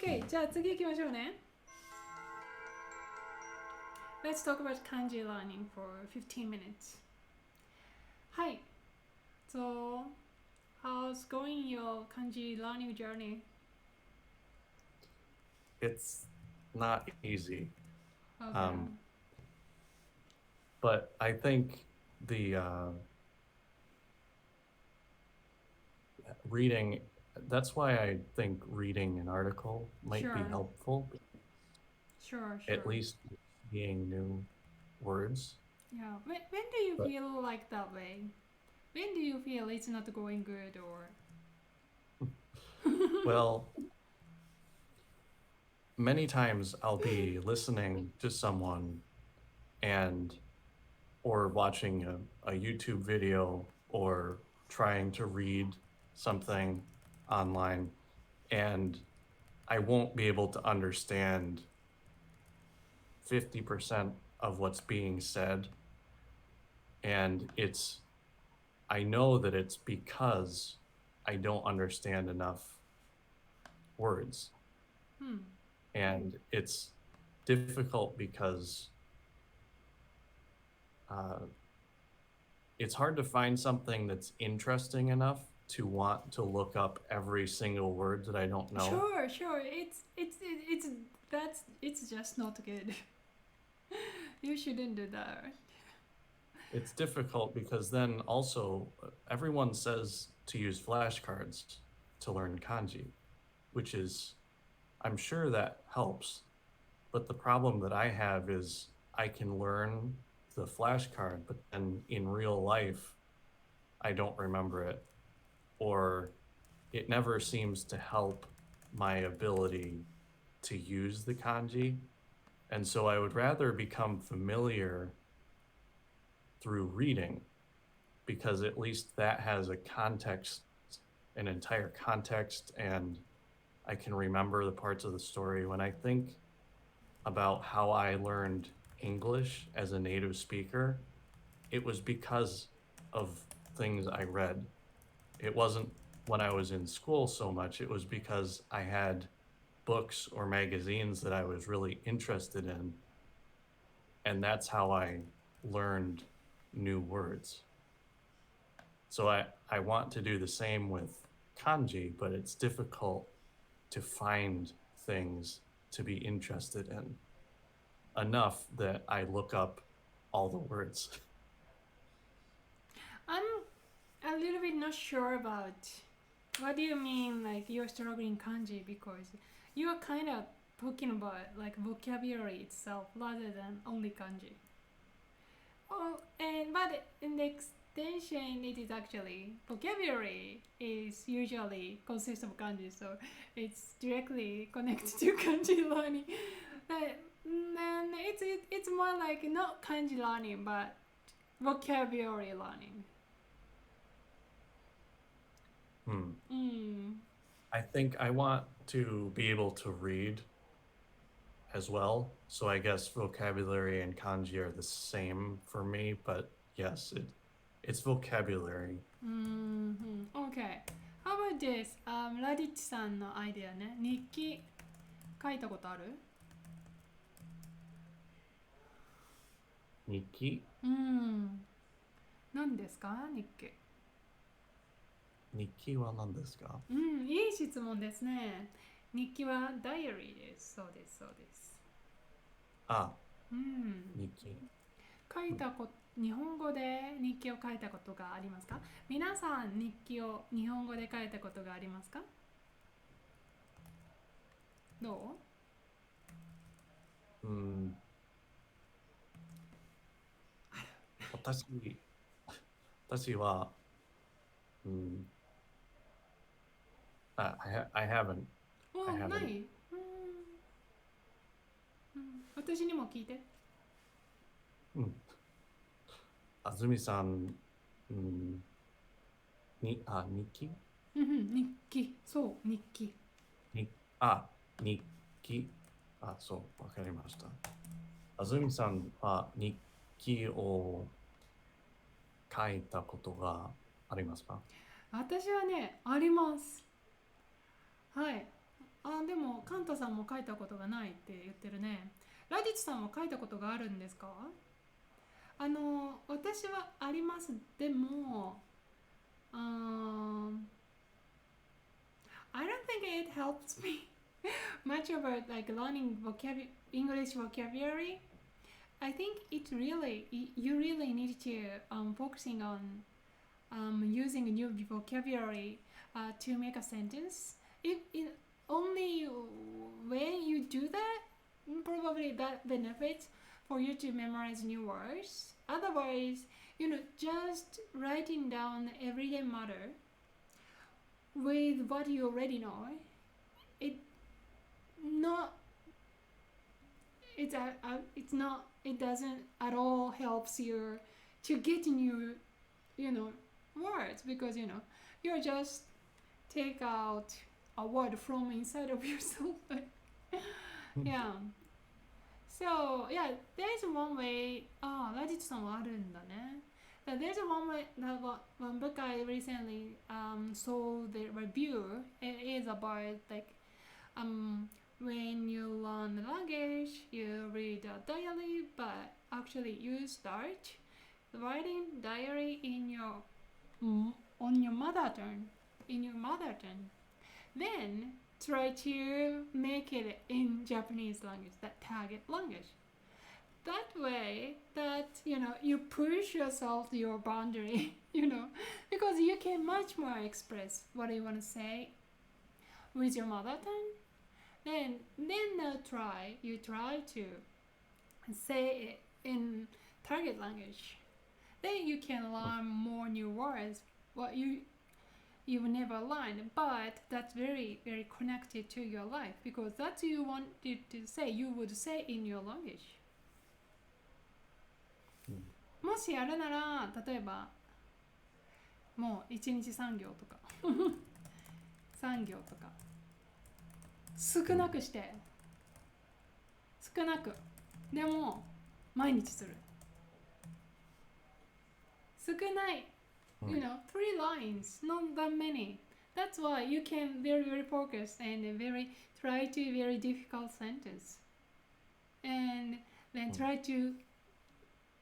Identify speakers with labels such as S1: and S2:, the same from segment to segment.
S1: OK、じゃあ次行きましょうね。Let's talk about kanji learning for 15 minutes. Hi. So, how's going your kanji learning journey?
S2: It's not easy.
S1: Okay.
S2: But I think the reading, that's why I think reading an article might be
S1: Sure.
S2: helpful,
S1: Sure.
S2: at least seeing new words.
S1: Yeah. When do you
S2: But
S1: feel like that way? When do you feel it's not going good or?
S2: well, many times I'll be listening to someone and or watching a YouTube video or trying to read something online, and I won't be able to understand 50% of what's being said. And I know that it's because I don't understand enough words. And it's difficult because it's hard to find something that's interesting enough to want to look up every single word that I don't know.
S1: Sure. It's just not good. You shouldn't do that.
S2: It's difficult because then also everyone says to use flashcards to learn kanji, which is, I'm sure that helps. But the problem that I have is I can learn the flashcard, but then in real life, I don't remember it, or it never seems to help my ability to use the kanji. And so I would rather become familiar through reading, because at least that has a context, an entire context, and I can remember the parts of the story. When I think about how I learned English as a native speaker, it was because of things I read. It wasn't when I was in school so much, it was because I had books or magazines that I was really interested in, and that's how I learned new words. So I want to do the same with kanji, but it's difficult to find things to be interested in enough that I look up all the words.
S1: I'm a little bit not sure about what do you mean like you're struggling kanji, because you are kind of talking about like vocabulary itself rather than only kanji. But in the extension, it is actually vocabulary is usually consists of kanji, so it's directly connected to kanji learning. But then it's more like not kanji learning, but vocabulary learning.
S2: I think I want to be able to read as well. So I guess vocabulary and kanji are the same for me, but yes, it's vocabulary.
S1: Okay. How about this? ラディッチさんのアイデアね。日記書いたことある？
S2: 日記？
S1: 何ですか？日記。
S2: 日記は何ですか？
S1: いい質問ですね。日記はダイアリーです。そうです。
S2: 日記。
S1: 日本語で日記を書いたことがありますか？皆さん日記を日本語で書いたことがありますか？どう？
S2: 私は、I haven't.
S1: ない？私にも聞いて。
S2: 安住さん、日記？
S1: 日記。そう、日記。
S2: 日記。そう、わかりました。安住さんは日記を書いたことがありますか？
S1: 私はね、あります。はい。でもカンタさんも書いたことがないって言ってるね。ラディッチさんは書いたことがあるんですか？私はあります。でも、I don't think it helps me much about like learning English vocabulary. I think you really need to focusing on using new vocabulary to make a sentence. If only when you do that, probably that benefits for you to memorize new words. Otherwise, just writing down everyday matter with what you already know, it doesn't at all helps you to get new, words, because you're just take out a word from inside of yourself. Yeah. So yeah, there's one way. That is some other than that. There's one way that one book I recently saw the review. It is about like when you learn the language, you read a diary, but actually you start writing diary on your mother tongue. Then try to make it in Japanese language, that target language. That way, that you push yourself to your boundary, because you can much more express what you want to say with your mother tongue. Then you try to say it in target language. Then you can learn more new words. What you've never learned, but that's very, very connected to your life, because that's you wanted to say, you would say in your language. もしやるなら、例えばもう1日3行とか3行とか少なくしてでも毎日する少ない3 lines, not that many. That's why you can very, very focus and try to very difficult sentence. And then try to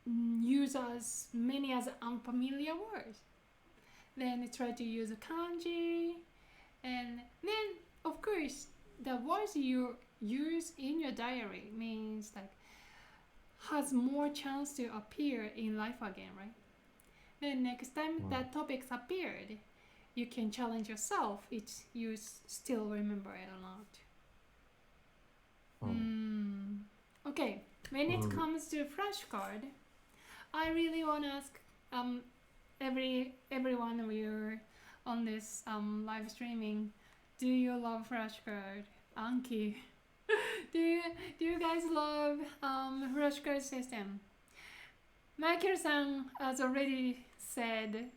S1: use as many as unfamiliar words. Then try to use kanji. And then, of course, the words you use in your diary means like has more chance to appear in life again, right? Then next time that topics appeared, you can challenge yourself if you still remember it or not. Okay, when it comes to flashcard, I really want to ask every one of you on this live streaming, do you love flashcard? Anki, do you guys love flashcard system? Michael-san has already said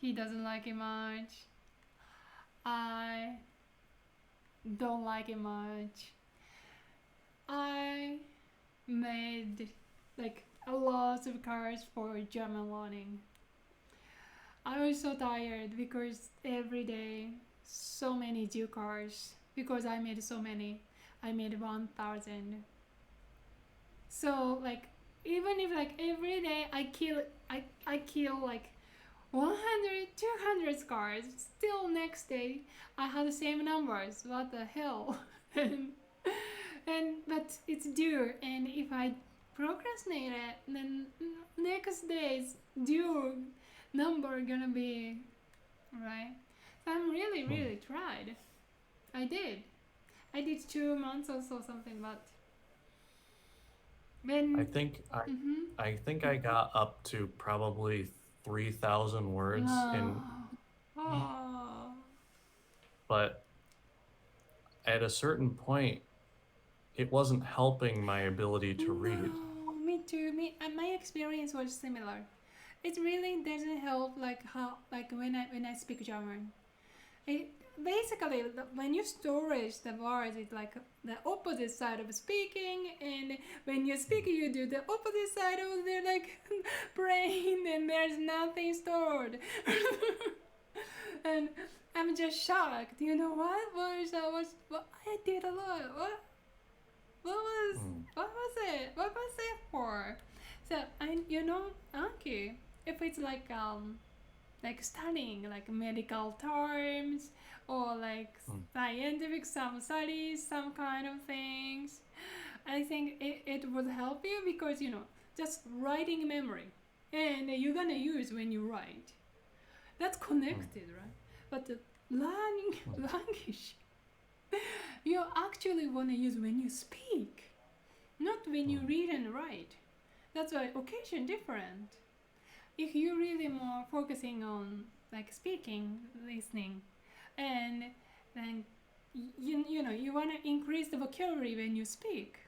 S1: he doesn't like it much. I don't like it much. I made like a lot of cards for German learning. I was so tired because every day so many due cards, because I made so many. I made 1,000. So like even if like every day I kill like 100, 200 cards, still next day I have the same numbers. What the hell? But it's due, and if I procrastinate it, then next day's due number gonna be right. So I'm really tried. I did 2 months or so something, but when
S2: I think I got up to probably 3,000 words but at a certain point it wasn't helping my ability to read.
S1: Me too. My experience was similar. It really doesn't help like when I speak German. Basically, when you storage the words, it's like the opposite side of speaking, and when you speak, you do the opposite side of their like brain, and there's nothing stored. and I'm just shocked. You know what I did a lot. What was what was it? What was it for? So Anki, if it's like studying like medical terms or like scientific some studies, some kind of things, I think it would help you because just writing memory and you're gonna use when you write. That's connected, right? But learning language, you actually want to use when you speak, not when you read and write. That's why occasion different. If you're really more focusing on like speaking, listening, and then you want to increase the vocabulary when you speak.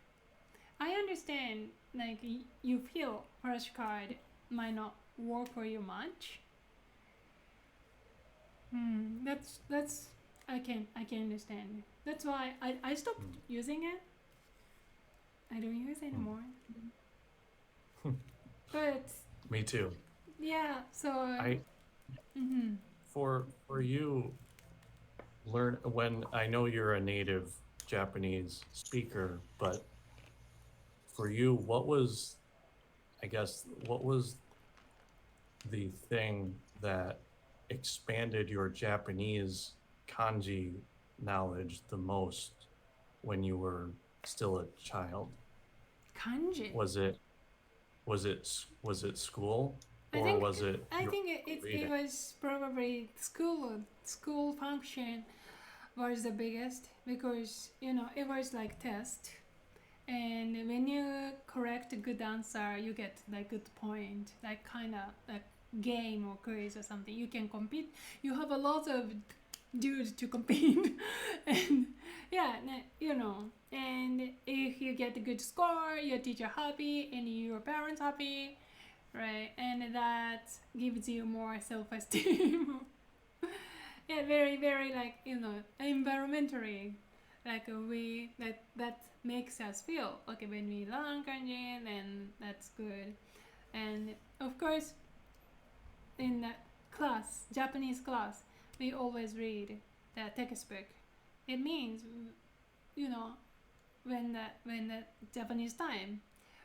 S1: I understand like you feel flashcard might not work for you much. That's I can understand. That's why I stopped using it. I don't use it anymore. But
S2: Me too.
S1: yeah, so
S2: I for you learn when I know you're a native Japanese speaker, but for you, what was the thing that expanded your Japanese kanji knowledge the most when you were still a child?
S1: kanji.
S2: Was it school,
S1: I
S2: or
S1: think
S2: was it
S1: I
S2: your
S1: think it
S2: reading?
S1: was probably school function was the biggest because it was like test, and when you correct a good answer you get like good point, like kind of like game or quiz or something. You can compete, you have a lot of dudes to compete and yeah, and if you get a good score your teacher happy and your parents happy, right? And that gives you more self-esteem. Yeah, very very like environmentally, like we that makes us feel okay when we learn kanji, then that's good. And of course in the class, Japanese class, we always read the textbook. It means when the Japanese time,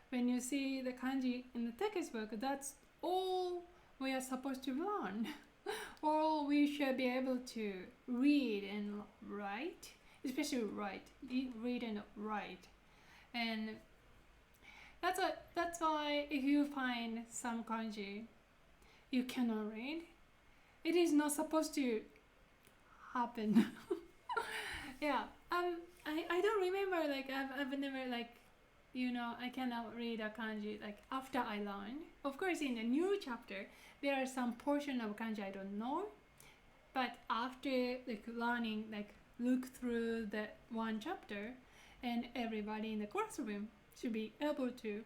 S1: when you see the kanji in the textbook, that's all we are supposed to learn. All we should be able to read and write, especially read and write. And that's why if you find some kanji you cannot read, it is not supposed to happen. Yeah, I don't remember, like I've never like I cannot read a kanji like after I learned. Of course in a new chapter there are some portion of kanji I don't know, but after like learning, like look through the one chapter, and everybody in the classroom should be able to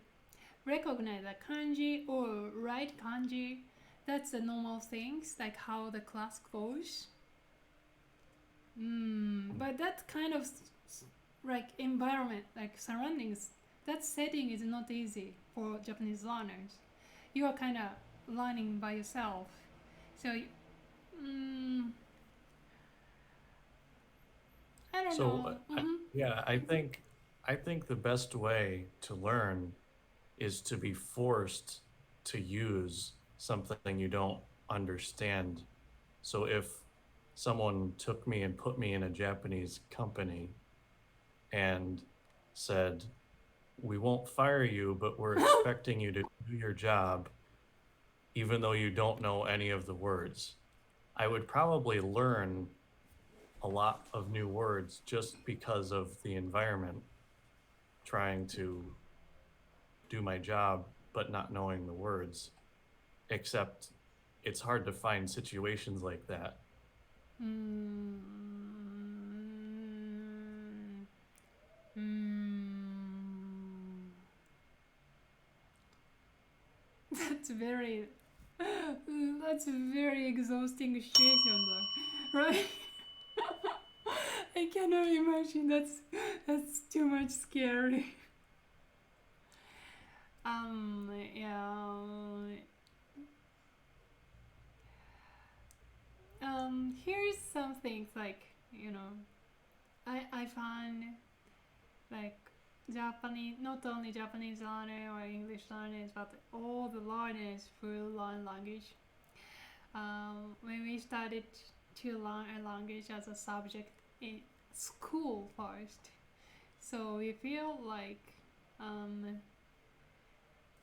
S1: recognize the kanji or write kanji. That's the normal things, like how the class goes. But that kind of like environment, like surroundings, that setting is not easy for Japanese learners. You are kind of learning by yourself, so I don't know.
S2: I think the best way to learn is to be forced to use something you don't understand. So if someone took me and put me in a Japanese company and said, "We won't fire you, but we're expecting you to do your job even though you don't know any of the words," I would probably learn a lot of new words just because of the environment, trying to do my job but not knowing the words. Except it's hard to find situations like that.
S1: That's very that's a very exhausting situation though, right? I cannot imagine. That's too much scary. Yeah. here's some things like, you know, I find like Japanese, not only Japanese learner or English learners, but all the learners who learn language. When we started to learn a language as a subject in school first, so we feel like,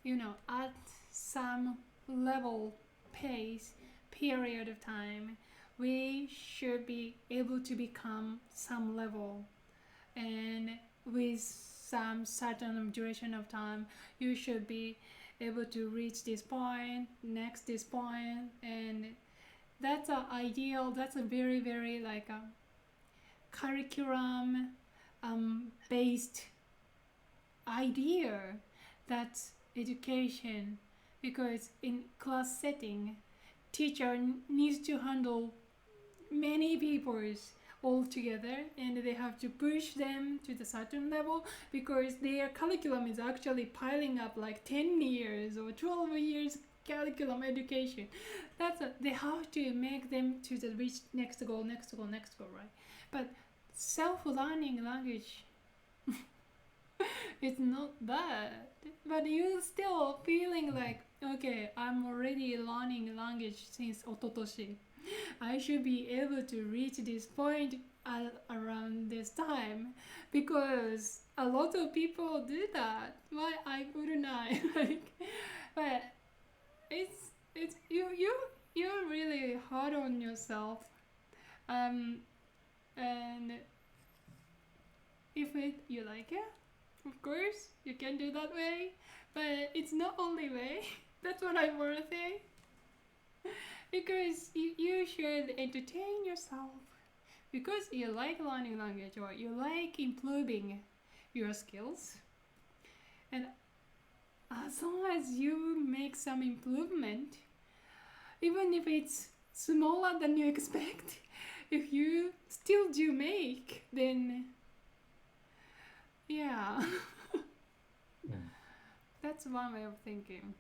S1: you know, at some level, pace, period of time, we should be able to become some level, and with some certain duration of time, you should be able to reach this point, next this point, and that's a ideal. That's a very very like a curriculum based idea. That's education, because in class setting, teacher needs to handle many peoples all together, and they have to push them to the certain level, because their curriculum is actually piling up like 10 years or 12 years curriculum education. They have to make them to the reach next goal, right? But self-learning language, it's not that, but you still feeling like, okay, I'm already learning language since ototoshi. I should be able to reach this point around this time, because a lot of people do that. Why I wouldn't I? Like, but it's you're really hard on yourself, and if you like it, of course you can do that way, but it's not only way. That's what I want to say. Because you should entertain yourself, because you like learning language or you like improving your skills, and as long as you make some improvement, even if it's smaller than you expect, if you still do make, then yeah. That's one way of thinking.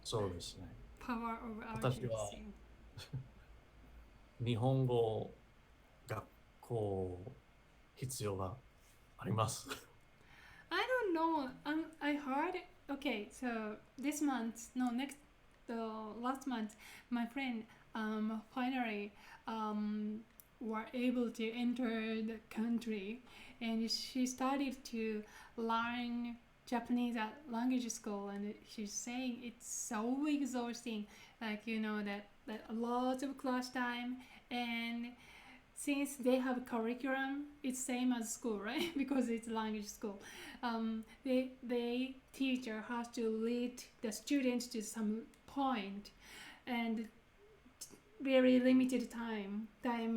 S2: そうですね。
S1: Power of
S2: 私は
S1: urgency.
S2: 日本語学校必要があります。
S1: I don't know. I heard. Okay, so this month, no, last month, my friend finally were able to enter the country, and she started to learn Japanese at language school, and she's saying it's so exhausting. Like, you know, that lots of class time, and since they have curriculum, it's same as school, right? Because it's language school. They teacher has to lead the students to some point, and very limited time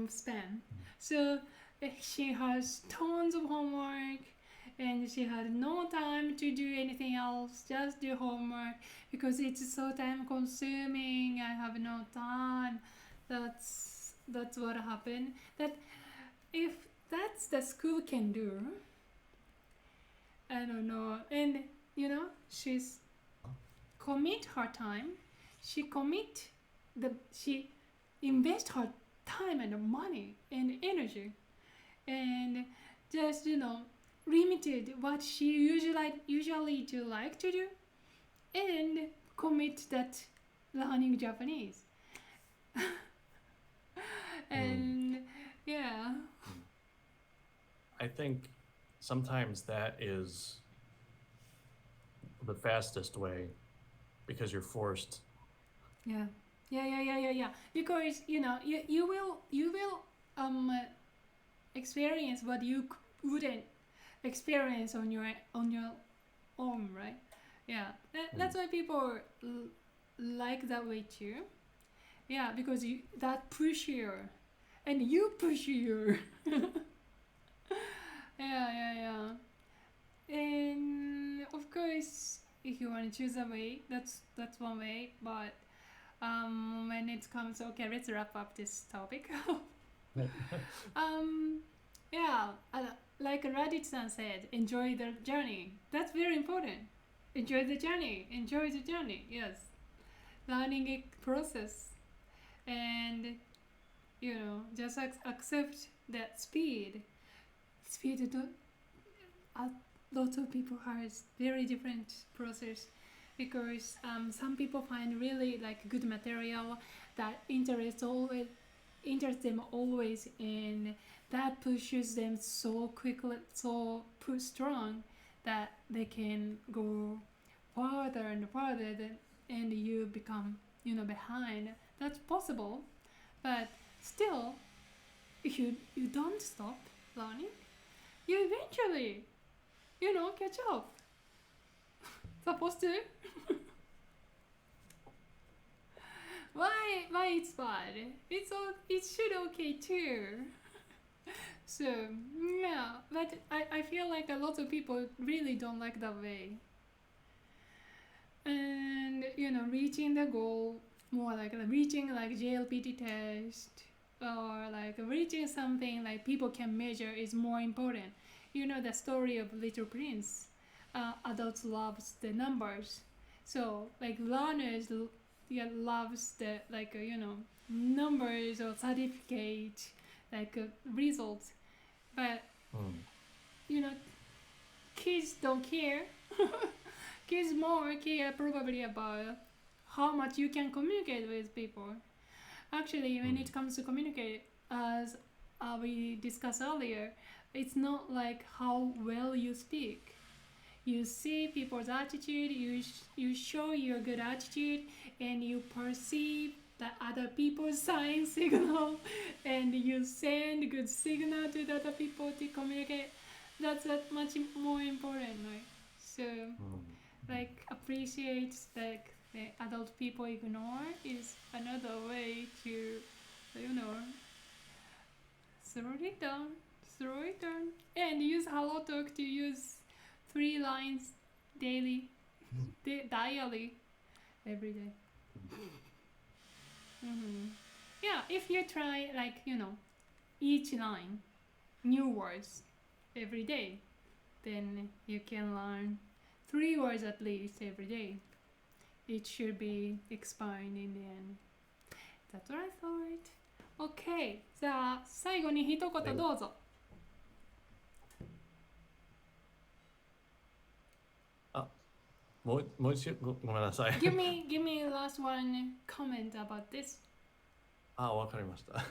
S1: span. So she has tons of homework, and she had no time to do anything else, just do homework, because it's so time consuming. I have no time. That's what happened. That if that's the school can do, I don't know. And you know, she's commit her time. She invest her time and money and energy, and just, you know, limited what she usually do like to do, and commit that learning Japanese. And yeah.
S2: I think sometimes that is the fastest way, because you're forced.
S1: Yeah. Because, you know, you will experience what you wouldn't experience on your own, right? Yeah. That's why people like that way too. Yeah, because that push you, and you push you. Yeah. And of course, if you want to choose a way, that's one way. But when it comes, okay, let's wrap up this topic. Yeah, like Raditz-san said, enjoy the journey. That's very important. enjoy the journey. Enjoy the journey. Yes, learning a process, and just accept that speed. Speed. A lot of people has very different process because some people find really like good material that interests them always, and that pushes them so quickly, so strong that they can go farther and farther, and you become behind. That's possible, but still, if you don't stop learning, you eventually catch up. Supposed to. Why it's bad? It should okay too. So yeah, but I feel like a lot of people really don't like that way. And reaching the goal, more like reaching like JLPT test, or like reaching something like people can measure is more important. The story of Little Prince. Adults loves the numbers, so like learners loves the numbers or certificate, like results, but kids don't care. Kids more care probably about how much you can communicate with people. Actually, when it comes to communicate, as we discussed earlier, it's not like how well you speak. You see people's attitude, you show your good attitude, and you perceive the other people's sign signal, and you send good signal to the other people to communicate. That's that much more important, right? So, like appreciate like the adult people ignore is another way to, slow it down, and use Hello Talk to use 3 lines daily, diary, every day. Yeah, if you try like each line new words every day, then you can learn 3 words at least every day. It should be expiring in the end. That's what I thought. Okay, じゃあ最後に一言どうぞ。
S2: もう一度ごめんなさい。
S1: Give me last one comment about this.
S2: わかりました。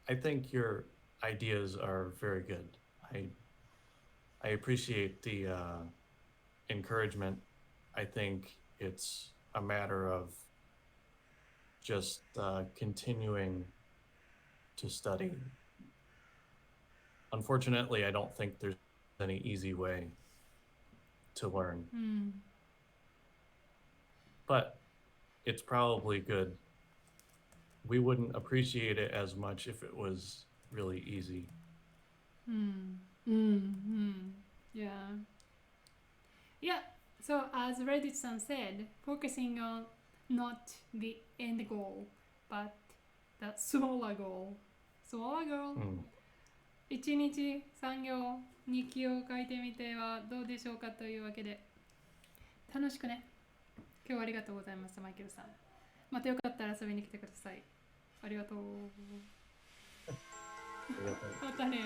S2: I think your ideas are very good. I appreciate the encouragement. I think it's a matter of just continuing to study. Unfortunately, I don't think there's any easy way to learn. But it's probably good. We wouldn't appreciate it as much if it was really easy.
S1: Yeah, so as Reddit-san said, focusing on not the end goal, but the smaller goal. 1日3行日記を書いてみてはどうでしょうかというわけで、楽しくね。今日はありがとうございました、マイケルさん。またよかったら遊びに来てください。ありがとう。またね。